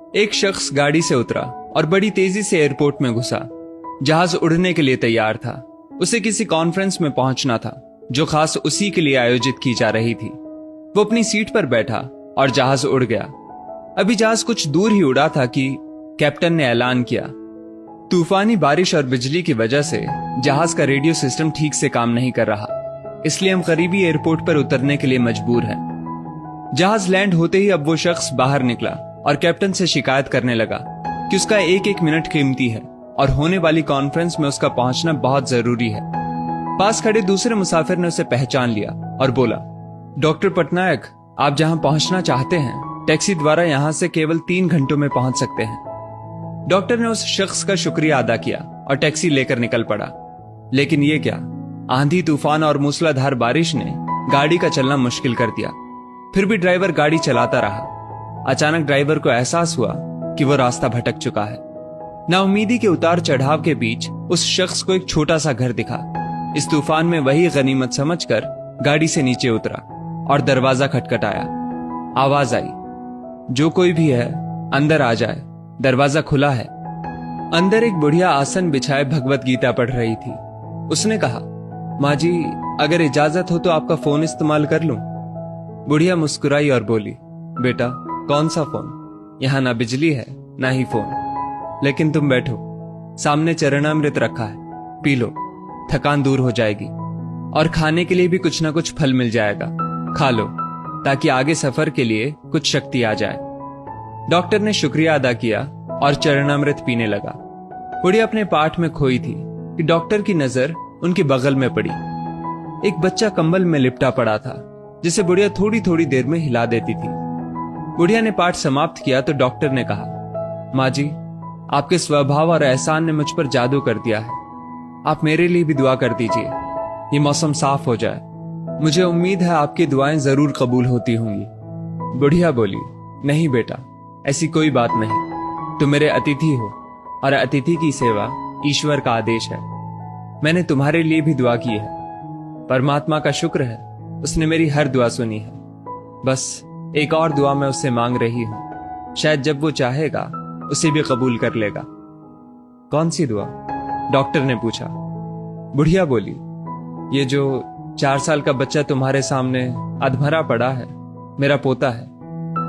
एक शख्स गाड़ी से उतरा और बड़ी तेजी से एयरपोर्ट में घुसा। जहाज उड़ने के लिए तैयार था। उसे किसी कॉन्फ्रेंस में पहुंचना था जो खास उसी के लिए आयोजित की जा रही थी। वो अपनी सीट पर बैठा और जहाज उड़ गया। अभी जहाज कुछ दूर ही उड़ा था कि कैप्टन ने ऐलान किया, तूफानी बारिश और बिजली की वजह से जहाज का रेडियो सिस्टम ठीक से काम नहीं कर रहा, इसलिए हम करीबी एयरपोर्ट पर उतरने के लिए मजबूर हैं। जहाज लैंड होते ही अब वो शख्स बाहर निकला और कैप्टन से शिकायत करने लगा कि उसका एक एक मिनट कीमती है और होने वाली कॉन्फ्रेंस में उसका पहुंचना बहुत जरूरी है। पास खड़े दूसरे मुसाफिर ने उसे पहचान लिया और बोला, डॉक्टर पटनायक, आप जहां पहुंचना चाहते हैं टैक्सी द्वारा यहां से केवल 3 घंटों में पहुंच सकते हैं। डॉक्टर ने उस शख्स का शुक्रिया अदा किया और टैक्सी लेकर निकल पड़ा। लेकिन ये क्या, आंधी तूफान और मूसलाधार बारिश ने गाड़ी का चलना मुश्किल कर दिया। फिर भी ड्राइवर गाड़ी चलाता रहा। अचानक ड्राइवर को एहसास हुआ कि वो रास्ता भटक चुका है। नाउमीदी के उतार चढ़ाव के बीच उस शख्स को एक छोटा सा घर दिखा। इस तूफान में वही गनीमत समझकर गाड़ी से नीचे उतरा और दरवाजा खटखटाया। आवाज आई, जो कोई भी है अंदर आ जाए, दरवाजा खुला है। अंदर एक बुढ़िया आसन बिछाए भगवत गीता पढ़ रही थी। उसने कहा, माँ जी, अगर इजाजत हो तो आपका फोन इस्तेमाल कर लूं। बुढ़िया मुस्कुराई और बोली, बेटा, कौन सा फोन? यहां ना बिजली है ना ही फोन। लेकिन तुम बैठो, सामने चरणामृत रखा है, पी लो, थकान दूर हो जाएगी और खाने के लिए भी कुछ ना कुछ फल मिल जाएगा, खा लो ताकि आगे सफर के लिए कुछ शक्ति आ जाए। डॉक्टर ने शुक्रिया अदा किया और चरणामृत पीने लगा। बुढ़िया अपने पाठ में खोई थी कि डॉक्टर की नजर उनके बगल में पड़ी। एक बच्चा कंबल में लिपटा पड़ा था जिसे बुढ़िया थोड़ी थोड़ी देर में हिला देती थी। बुढ़िया ने पाठ समाप्त किया तो डॉक्टर ने कहा, माँ जी, आपके स्वभाव और एहसान ने मुझ पर जादू कर दिया है। आप मेरे लिए भी दुआ कर दीजिए, ये मौसम साफ हो जाए। मुझे उम्मीद है आपकी दुआएं जरूर कबूल होती होंगी। बुढ़िया बोली, नहीं बेटा, ऐसी कोई बात नहीं। तुम मेरे अतिथि हो और अतिथि की सेवा ईश्वर का आदेश है। मैंने तुम्हारे लिए भी दुआ की है। परमात्मा का शुक्र है, उसने मेरी हर दुआ सुनी है। बस एक और दुआ मैं उससे मांग रही हूं, शायद जब वो चाहेगा उसे भी कबूल कर लेगा। कौन सी दुआ? डॉक्टर ने पूछा। बुढ़िया बोली, ये जो 4 साल का बच्चा तुम्हारे सामने अधमरा पड़ा है, मेरा पोता है।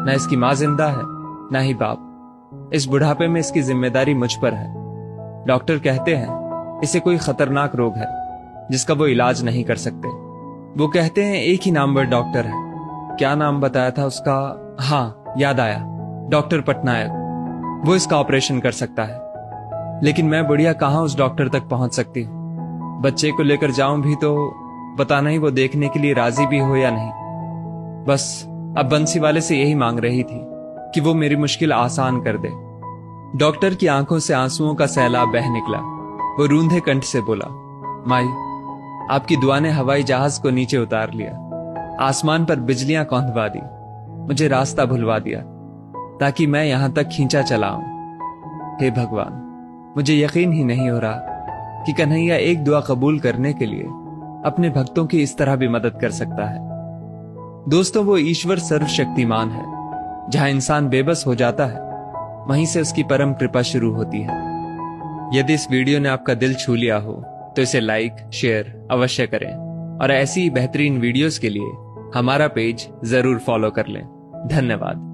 ना इसकी माँ जिंदा है ना ही बाप। इस बुढ़ापे में इसकी जिम्मेदारी मुझ पर है। डॉक्टर कहते हैं इसे कोई खतरनाक रोग है जिसका वो इलाज नहीं कर सकते। वो कहते हैं एक ही नामवर डॉक्टर है। क्या नाम बताया था उसका? हाँ, याद आया, डॉक्टर पटनायक। वो इसका ऑपरेशन कर सकता है। लेकिन मैं बुढ़िया कहां उस डॉक्टर तक पहुंच सकती हूं? बच्चे को लेकर जाऊं भी तो पता नहीं वो देखने के लिए राजी भी हो या नहीं। बस अब बंसी वाले से यही मांग रही थी कि वो मेरी मुश्किल आसान कर दे। डॉक्टर की आंखों से आंसुओं का सैलाब बह निकला। वो रूंधे कंठ से बोला, माई, आपकी दुआ ने हवाई जहाज को नीचे उतार लिया, आसमान पर बिजलियां कौंधवा दी, मुझे रास्ता भुलवा दिया ताकि मैं यहां तक खींचा चला आऊं। हे भगवान, मुझे यकीन ही नहीं हो रहा कि कन्हैया एक दुआ कबूल करने के लिए अपने भक्तों की इस तरह भी मदद कर सकता है। दोस्तों, वो ईश्वर सर्वशक्तिमान है। जहां इंसान बेबस हो जाता है वहीं से उसकी परम कृपा शुरू होती है। यदि इस वीडियो ने आपका दिल छू लिया हो तो इसे लाइक शेयर अवश्य करें और ऐसी बेहतरीन वीडियोस के लिए हमारा पेज जरूर फॉलो कर लें। धन्यवाद।